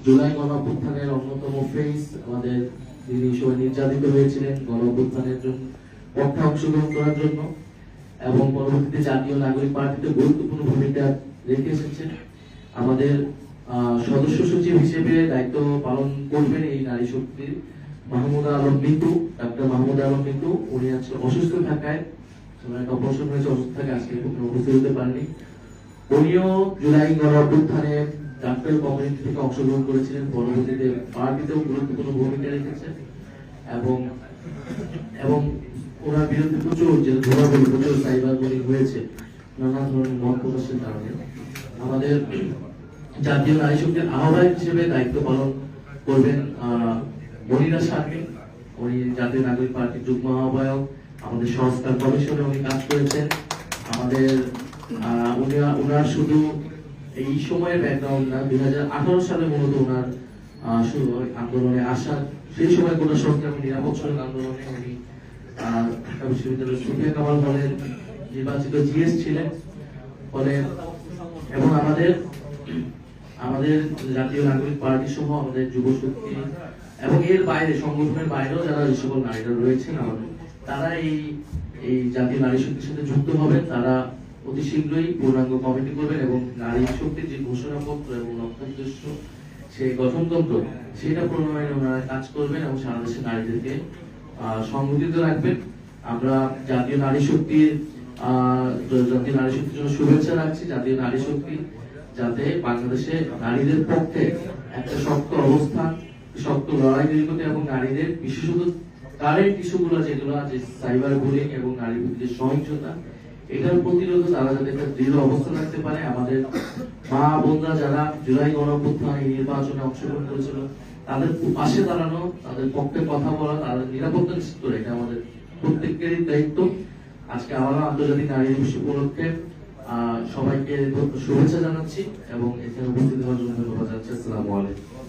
জুলাই গণঅভ্যুত্থানের অন্যতম ফেস আমাদের যিনি সবাই নির্যাতিত হয়েছিলেন গণঅভ্যুত্থানের জন্য পক্ষে অংশগ্রহণ করার জন্য এবং পরবর্তীতে জাতীয় নাগরিক পার্টিতে গুরুত্বপূর্ণ ভূমিকা রেখে এসেছেন। আমাদের সদস্য সচিব হিসেবে দায়িত্ব পালন করবেন এই নারী শক্তির মাহমুদা আলম মিতু, ডক্টর মাহমুদা আলম মিতু। উনি আজকে অসুস্থ থাকায় একটা অপারেশন হয়েছে, অসুস্থ থাকায় আজকে উপস্থিত হতে পারেনি। উনিও জুলাই গণঅভ্যুত্থানে ডাক্তার কমিউনিটি থেকে অংশগ্রহণ করেছিলেন, পরবর্তীতে পার্টিতেও গুরুত্বপূর্ণ ভূমিকা রেখেছেন এবং এবং ওনার বিরুদ্ধে প্রচুর যে ধরাবলি, প্রচুর সাইবার বুলিং হয়েছে নানা ধরনের মত প্রকাশের কারণে। আমাদের জাতীয় নারী শক্তির আহ্বায়ক হিসেবে দায়িত্ব পালন করবেন মনিরা শারমিন। উনি জাতীয় নাগরিক পার্টির যুগ্ম আহ্বায়ক, আমাদের সংস্কার কমিশনে উনি কাজ করেছেন। আমাদের উনার শুধু এই সময়ের ব্যাকগ্রাউন্ড না, 2018 সালে মূলত ওনার আন্দোলনে আসা, সেই সময় কোন সংগ্রামী নিরাপদ সড়ক আন্দোলনে উনি ঢাকা বিশ্ববিদ্যালয়ের সুফিয়া কামাল হলের নির্বাচিত জিএস ছিলেন। ফলে এবং আমাদের জাতীয় নাগরিক পার্টি সহ আমাদের যুব শক্তি এবং এর বাইরে সংগঠনের বাইরেও যারা যে সকল নারীরা রয়েছেন আমাদের, তারা এই জাতীয় নারী শক্তির সাথে যুক্ত হবেন। তারা অতি শীঘ্রই পূর্ণাঙ্গ কমিটি করবেন এবং নারী শক্তির যে ঘোষণাপত্র এবং লক্ষ্য উদ্দেশ্য, সেই গঠনতন্ত্র, সেটা প্রণয়নে ওনারা কাজ করবেন এবং সারা দেশের নারীদেরকে সংগঠিত রাখবেন। আমরা জাতীয় নারী শক্তির জন্য শুভেচ্ছা রাখছি। জাতীয় নারী শক্তি যাতে বাংলাদেশে নারীদের পক্ষে একটা শক্ত অবস্থান, শক্ত লড়াই তৈরি করতে এবং নারীদের বিশেষত কারেন্ট ইস্যুগুলো যেগুলো আছে সাইবার বুলিং এবং নারী ভিত্তিক সহিংসতা, এটার প্রতিরোধে তারা যাতে একটা দৃঢ় অবস্থান রাখতে পারে। আমাদের মা বোনরা যারা জুলাই গণঅভ্যুত্থানে নির্বাচনে অংশগ্রহণ করেছিল, তাদের পাশে দাঁড়ানো, তাদের পক্ষে কথা বলা, তাদের নিরাপত্তা নিশ্চিত করে, এটা আমাদের প্রত্যেকেরই দায়িত্ব। আজকে আবারও আন্তর্জাতিক নারী দিবস উপলক্ষে সবাইকে শুভেচ্ছা জানাচ্ছি এবং এখানে উপস্থিত হওয়ার জন্য ধন্যবাদ জানাচ্ছি। আসসালামু আলাইকুম।